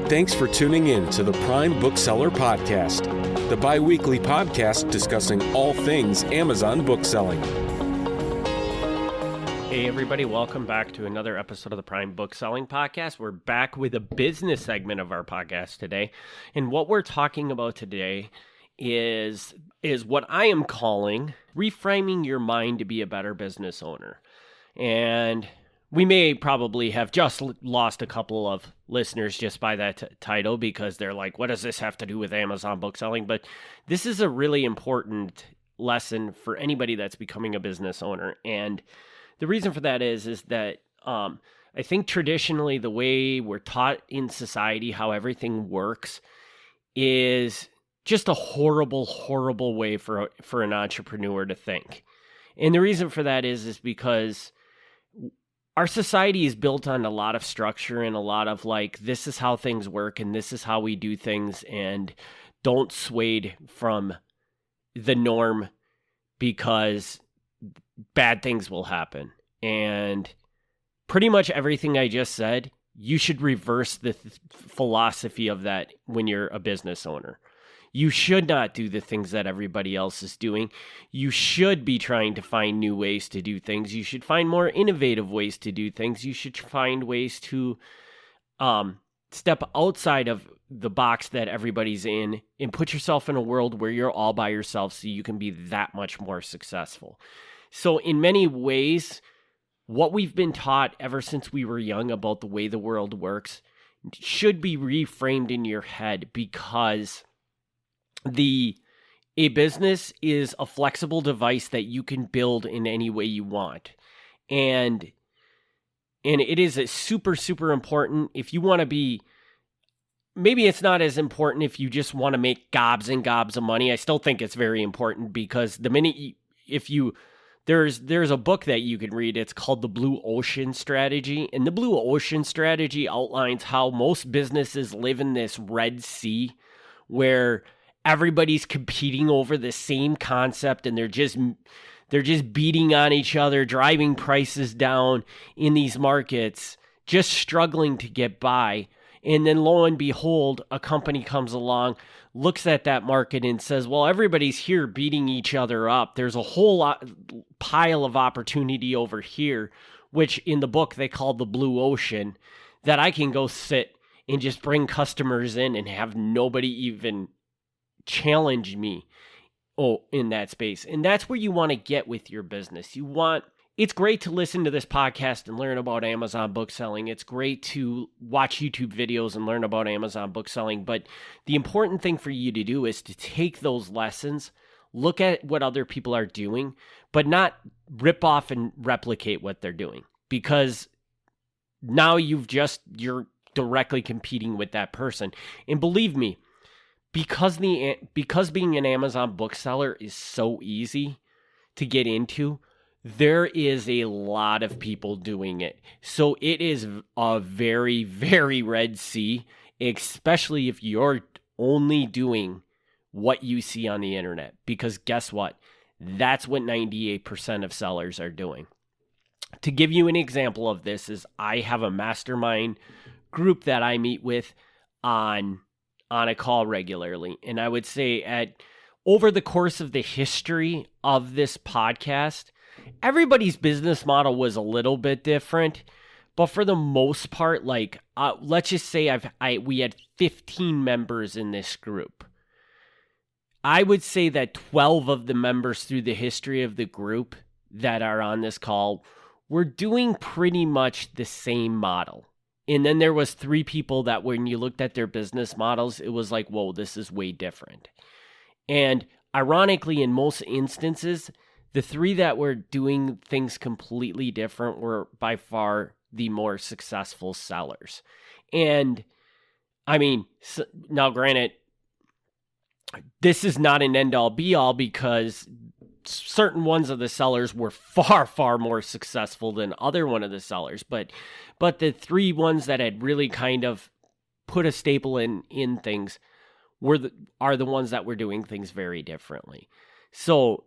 Thanks for tuning in to the Prime Bookseller Podcast, the bi-weekly podcast discussing all things Amazon bookselling. Hey everybody, welcome back to another episode of the Prime Bookselling Podcast. We're back with a business segment of our podcast today. And what we're talking about today is what I am calling reframing your mind to be a better business owner. And we may probably have just lost a couple of listeners just by that title because they're like, what does this have to do with Amazon bookselling? But this is a really important lesson for anybody that's becoming a business owner. And the reason for that is that I think traditionally the way we're taught in society how everything works is just a horrible, horrible way for an entrepreneur to think. And the reason for that is because our society is built on a lot of structure and a lot of like, this is how things work and this is how we do things, and don't sway from the norm because bad things will happen. And pretty much everything I just said, you should reverse the philosophy of that when you're a business owner. You should not do the things that everybody else is doing. You should be trying to find new ways to do things. You should find more innovative ways to do things. You should find ways to step outside of the box that everybody's in and put yourself in a world where you're all by yourself so you can be that much more successful. So in many ways, what we've been taught ever since we were young about the way the world works should be reframed in your head, because a business is a flexible device that you can build in any way you want. And it is a super, super important if you want to be, maybe it's not as important if you just want to make gobs and gobs of money. I still think it's very important, because the minute there's a book that you can read, it's called The Blue Ocean Strategy. And the Blue Ocean Strategy outlines how most businesses live in this Red Sea where everybody's competing over the same concept, and they're just beating on each other, driving prices down in these markets, just struggling to get by. And then lo and behold, a company comes along, looks at that market and says, well, everybody's here beating each other up. There's a whole pile of opportunity over here, which in the book they call the Blue Ocean, that I can go sit and just bring customers in and have nobody even challenge me in that space. And that's where you want to get with your business. It's great to listen to this podcast and learn about Amazon bookselling. It's great to watch YouTube videos and learn about Amazon bookselling. But the important thing for you to do is to take those lessons, look at what other people are doing, but not rip off and replicate what they're doing, because now you're directly competing with that person. And believe me, because being an Amazon bookseller is so easy to get into, there is a lot of people doing it. So it is a very, very Red Sea, especially if you're only doing what you see on the internet. Because guess what? That's what 98% of sellers are doing. To give you an example of this is I have a mastermind group that I meet with on a call regularly. And I would say over the course of the history of this podcast, everybody's business model was a little bit different, but for the most part, like let's just say we had 15 members in this group. I would say that 12 of the members through the history of the group that are on this call were doing pretty much the same model. And then there was 3 people that when you looked at their business models, it was like, whoa, this is way different. And ironically, in most instances, the 3 that were doing things completely different were by far the more successful sellers. And I mean, now granted, this is not an end-all be-all, because certain ones of the sellers were far, far more successful than other one of the sellers. But the 3 ones that had really kind of put a staple in things are the ones that were doing things very differently. So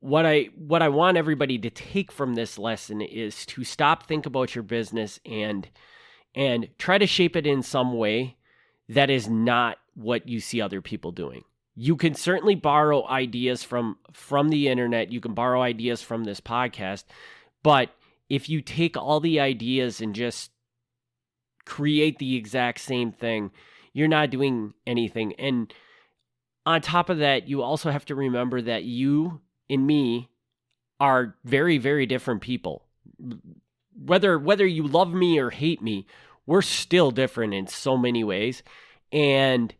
what I want everybody to take from this lesson is to stop, think about your business, and and try to shape it in some way that is not what you see other people doing. You can certainly borrow ideas from the internet. You can borrow ideas from this podcast. But if you take all the ideas and just create the exact same thing, you're not doing anything. And on top of that, you also have to remember that you and me are very, very different people. Whether you love me or hate me, we're still different in so many ways. And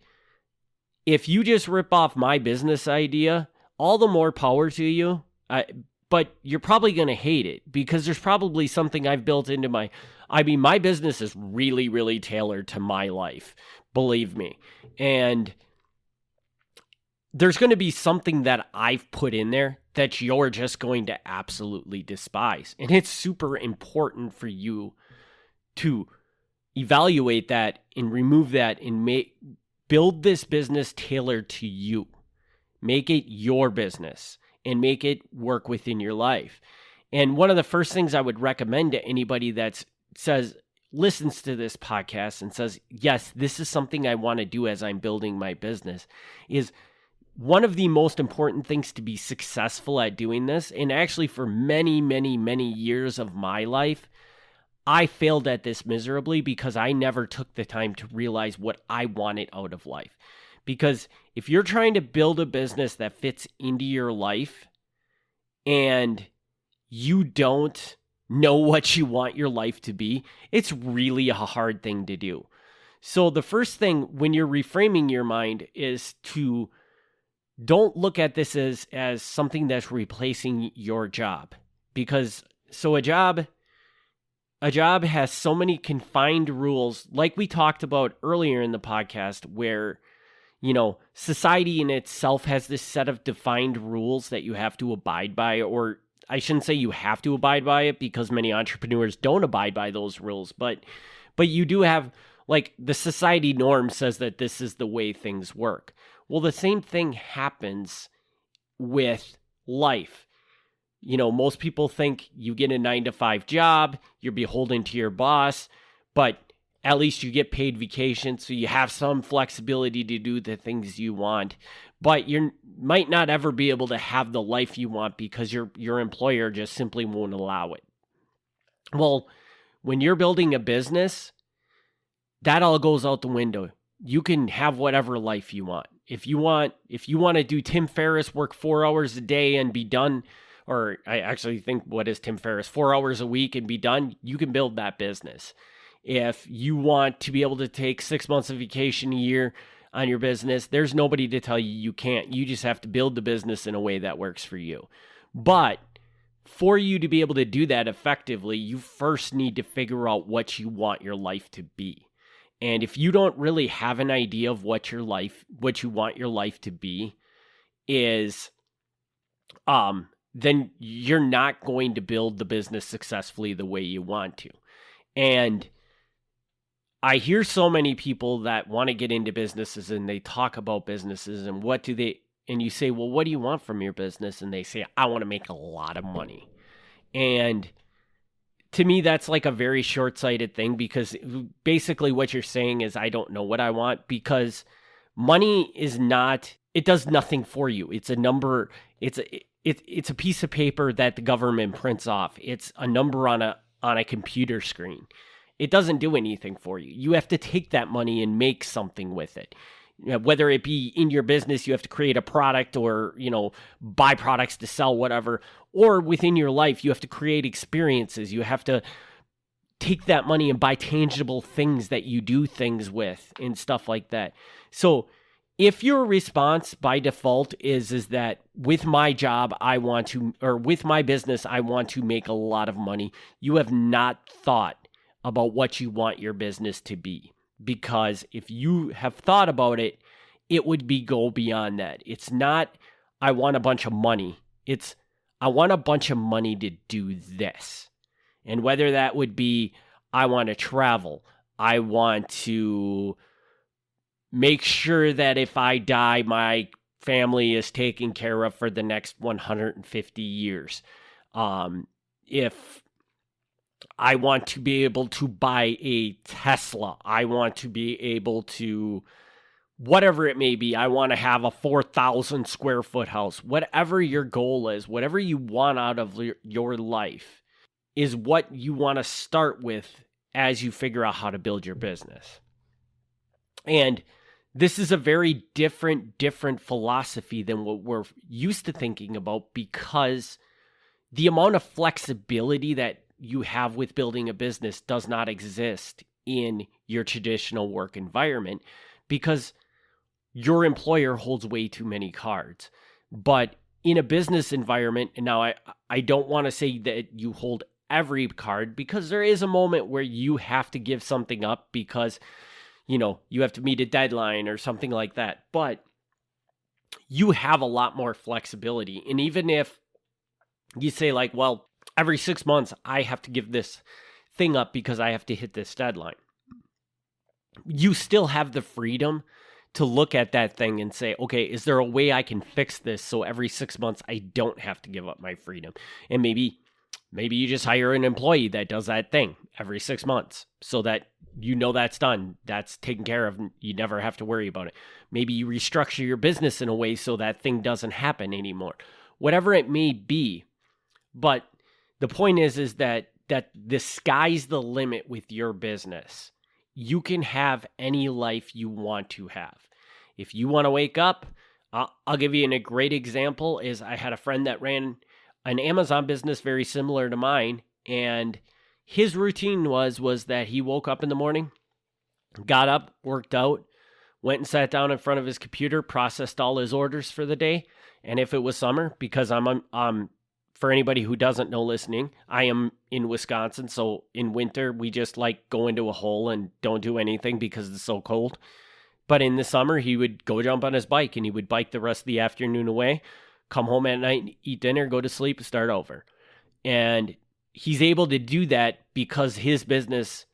if you just rip off my business idea, all the more power to you. But you're probably going to hate it because there's probably something I've built into my business is really, really tailored to my life. Believe me. And there's going to be something that I've put in there that you're just going to absolutely despise. And it's super important for you to evaluate that and remove that and build this business tailored to you. Make it your business and make it work within your life. And one of the first things I would recommend to anybody that listens to this podcast and says, yes, this is something I want to do as I'm building my business, is one of the most important things to be successful at doing this. And actually for many, many, many years of my life, I failed at this miserably because I never took the time to realize what I wanted out of life. Because if you're trying to build a business that fits into your life and you don't know what you want your life to be, it's really a hard thing to do. So the first thing when you're reframing your mind is to don't look at this as something that's replacing your job. Because a job has so many confined rules, like we talked about earlier in the podcast, where, society in itself has this set of defined rules that you have to abide by, or I shouldn't say you have to abide by it because many entrepreneurs don't abide by those rules, but you do have, like, the society norm says that this is the way things work. Well, the same thing happens with life. Most people think you get a 9-to-5 job, you're beholden to your boss, but at least you get paid vacation, so you have some flexibility to do the things you want. But you might not ever be able to have the life you want because your employer just simply won't allow it. Well, when you're building a business, that all goes out the window. You can have whatever life you want. If you want to do Tim Ferriss, work 4 hours a day and be done, or I actually think, what is Tim Ferriss, 4 hours a week and be done, you can build that business. If you want to be able to take 6 months of vacation a year on your business, there's nobody to tell you you can't. You just have to build the business in a way that works for you. But for you to be able to do that effectively, you first need to figure out what you want your life to be. And if you don't really have an idea of what you want your life to be is, then you're not going to build the business successfully the way you want to. And I hear so many people that want to get into businesses and they talk about businesses and and you say, well, what do you want from your business? And they say, I want to make a lot of money. And to me, that's like a very short-sighted thing, because basically what you're saying is, I don't know what I want, because money it does nothing for you. It's a number. It's a piece of paper that the government prints off. It's a number on a computer screen. It doesn't do anything for you. You have to take that money and make something with it. Whether it be in your business, you have to create a product, or, buy products to sell, whatever, or within your life, you have to create experiences. You have to take that money and buy tangible things that you do things with and stuff like that. So if your response by default is that with my job, with my business, I want to make a lot of money, you have not thought about what you want your business to be. Because if you have thought about it, it would go beyond that. It's not, I want a bunch of money. It's, I want a bunch of money to do this. And whether that would be, I want to travel, I want to make sure that if I die, my family is taken care of for the next 150 years. If I want to be able to buy a Tesla. I want to be able to, whatever it may be, I want to have a 4,000 square foot house. Whatever your goal is, whatever you want out of your life is what you want to start with as you figure out how to build your business. And this is a very different philosophy than what we're used to thinking about, because the amount of flexibility that you have with building a business does not exist in your traditional work environment, because your employer holds way too many cards. But in a business environment, and now I don't want to say that you hold every card, because there is a moment where you have to give something up because, you have to meet a deadline or something like that. But you have a lot more flexibility. And even if you say like, well, every 6 months I have to give this thing up because I have to hit this deadline, you still have the freedom to look at that thing and say, okay, is there a way I can fix this so every 6 months I don't have to give up my freedom? And maybe you just hire an employee that does that thing every 6 months so that that's done, that's taken care of, and you never have to worry about it. Maybe you restructure your business in a way so that thing doesn't happen anymore. Whatever it may be. But the point is that the sky's the limit with your business. You can have any life you want to have. If you want to wake up, I'll give you a great example. Is I had a friend that ran an Amazon business very similar to mine, and his routine was that he woke up in the morning, got up, worked out, went and sat down in front of his computer, processed all his orders for the day. And if it was summer, because I'm for anybody who doesn't know listening, I am in Wisconsin, so in winter we just like go into a hole and don't do anything because it's so cold. But in the summer, he would go jump on his bike and he would bike the rest of the afternoon away, come home at night, eat dinner, go to sleep, start over. And he's able to do that because his business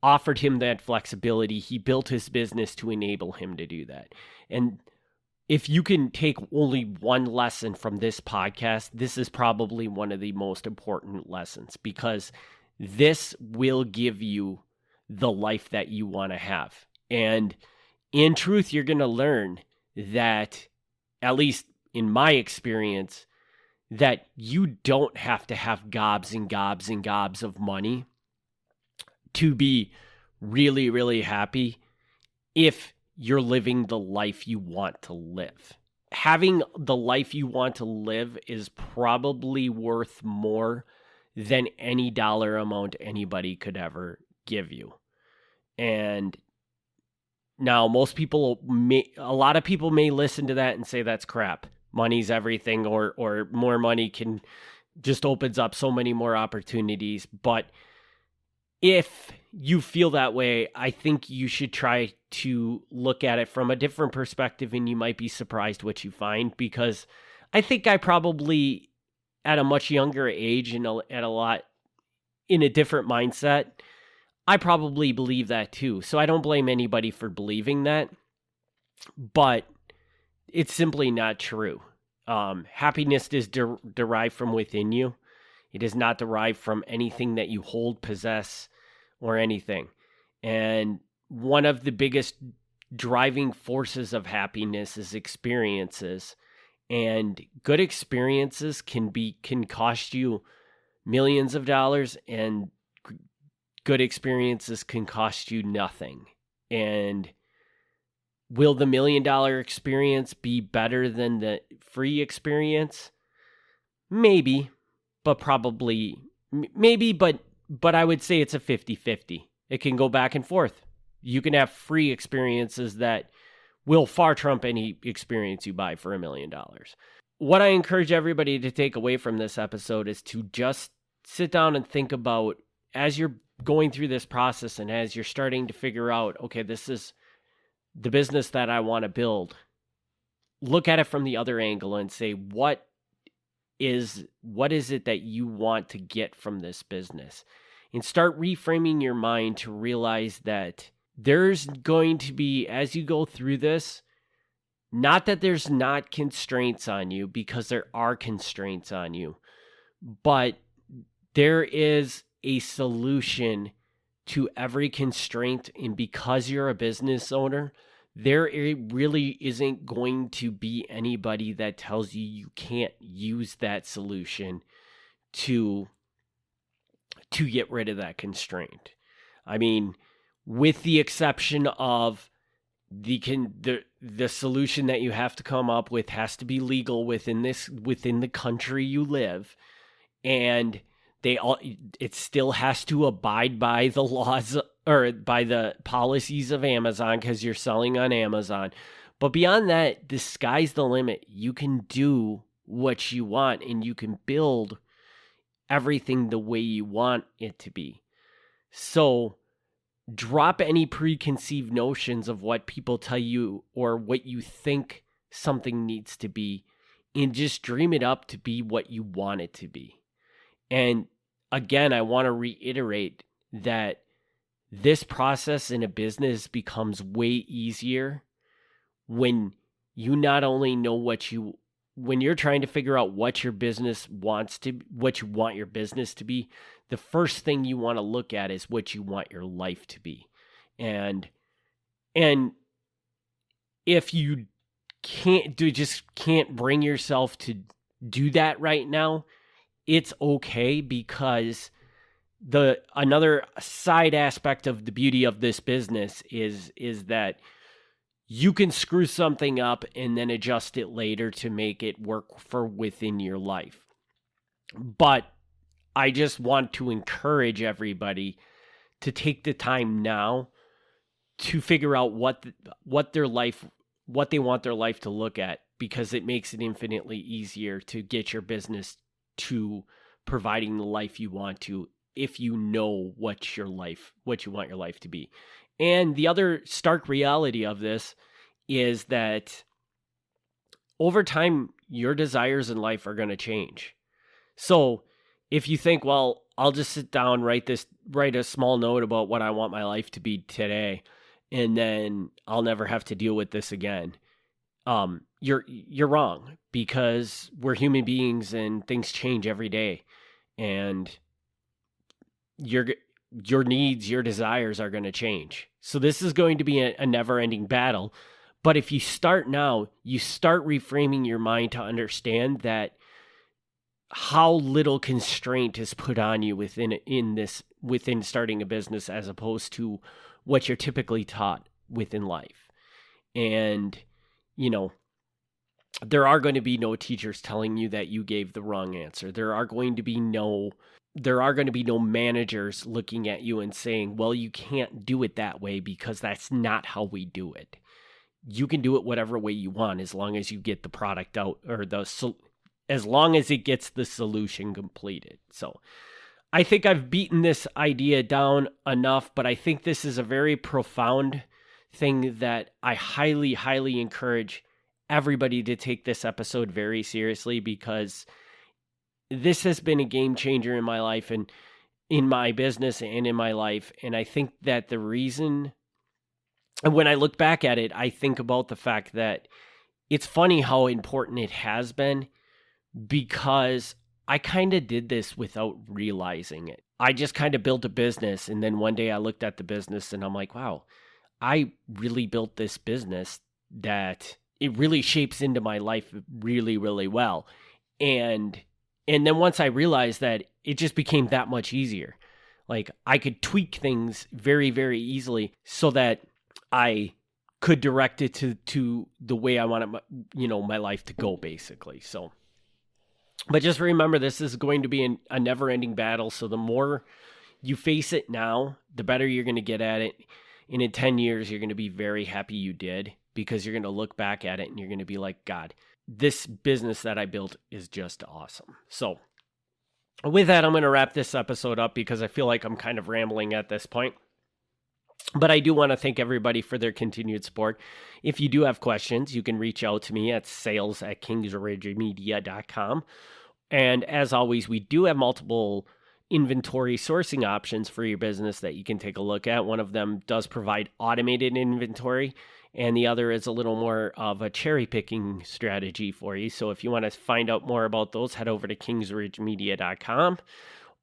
offered him that flexibility. He built his business to enable him to do that. And if you can take only one lesson from this podcast, this is probably one of the most important lessons, because this will give you the life that you want to have. And in truth, you're going to learn that, at least in my experience, that you don't have to have gobs and gobs and gobs of money to be really, really happy if you're living the life you want to live. Having the life you want to live is probably worth more than any dollar amount anybody could ever give you. And now a lot of people may listen to that and say that's crap. Money's everything, or more money can just opens up so many more opportunities. But if you feel that way, I think you should try to look at it from a different perspective, and you might be surprised what you find, because I think I probably, at a much younger age and at a lot in a different mindset, I probably believe that too. So I don't blame anybody for believing that, but it's simply not true. Happiness is derived from within you. It is not derived from anything that you hold, possess, or anything. And one of the biggest driving forces of happiness is experiences. And good experiences can cost you millions of dollars, and good experiences can cost you nothing. And will the $1 million experience be better than the free experience? Maybe, but I would say it's a 50-50. It can go back and forth. You can have free experiences that will far trump any experience you buy for $1 million. What I encourage everybody to take away from this episode is to just sit down and think about, as you're going through this process and as you're starting to figure out, okay, this is the business that I want to build, look at it from the other angle and say, what is it that you want to get from this business? And start reframing your mind to realize that there's going to be, as you go through this, not that there's not constraints on you, because there are constraints on you, but there is a solution to every constraint. And because you're a business owner, there really isn't going to be anybody that tells you you can't use that solution to get rid of that constraint. I mean, with the exception of the solution that you have to come up with has to be legal within the country you live, and it still has to abide by the laws or by the policies of Amazon because you're selling on Amazon. But beyond that, the sky's the limit. You can do what you want, and you can build everything the way you want it to be. So drop any preconceived notions of what people tell you or what you think something needs to be, and just dream it up to be what you want it to be. And again, I want to reiterate that this process in a business becomes way easier when you not only know when you're trying to figure out what your business what you want your business to be, the first thing you want to look at is what you want your life to be. And if you can't bring yourself to do that right now, it's okay, because another side aspect of the beauty of this business is that you can screw something up and then adjust it later to make it work for within your life. But I just want to encourage everybody to take the time now to figure out what they want their life to look at, because it makes it infinitely easier to get your business to providing the life you want to, if you know what you want your life to be. And the other stark reality of this is that over time, your desires in life are going to change. So if you think, well, I'll just sit down, write a small note about what I want my life to be today, and then I'll never have to deal with this again. You're wrong, because we're human beings and things change every day, and your needs, your desires are going to change. So this is going to be a never-ending battle. But if you start now, you start reframing your mind to understand that how little constraint is put on you within starting a business, as opposed to what you're typically taught within life. And, there are going to be no teachers telling you that you gave the wrong answer. There are going to be no managers looking at you and saying, well, you can't do it that way because that's not how we do it. You can do it whatever way you want, as long as you get the product out, or as long as it gets the solution completed. So I think I've beaten this idea down enough, but I think this is a very profound thing that I highly, highly encourage everybody to take this episode very seriously, because this has been a game changer in my life and in my business and in my life. And I think that the reason, and when I look back at it, I think about the fact that it's funny how important it has been, because I kind of did this without realizing it. I just kind of built a business, and then one day I looked at the business and I'm like, wow, I really built this business that it really shapes into my life really, really well. And then once I realized that, it just became that much easier. Like, I could tweak things very, very easily so that I could direct it to the way I wanted my life to go, basically. So, but just remember, this is going to be a never-ending battle. So the more you face it now, the better you're going to get at it. And in 10 years, you're going to be very happy you did, because you're going to look back at it and you're going to be like, God, this business that I built is just awesome. So with that, I'm going to wrap this episode up, because I feel like I'm kind of rambling at this point. But I do want to thank everybody for their continued support. If you do have questions, you can reach out to me at sales@kingsridgemedia.com. And as always, we do have multiple inventory sourcing options for your business that you can take a look at. One of them does provide automated inventory, and the other is a little more of a cherry picking strategy for you. So if you want to find out more about those, head over to kingsridgemedia.com.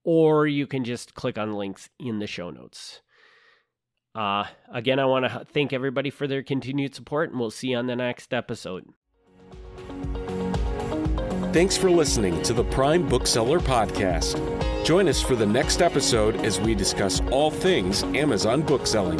or you can just click on links in the show notes. Again, I want to thank everybody for their continued support, and we'll see you on the next episode. Thanks for listening to the Prime Bookseller Podcast. Join us for the next episode as we discuss all things Amazon bookselling.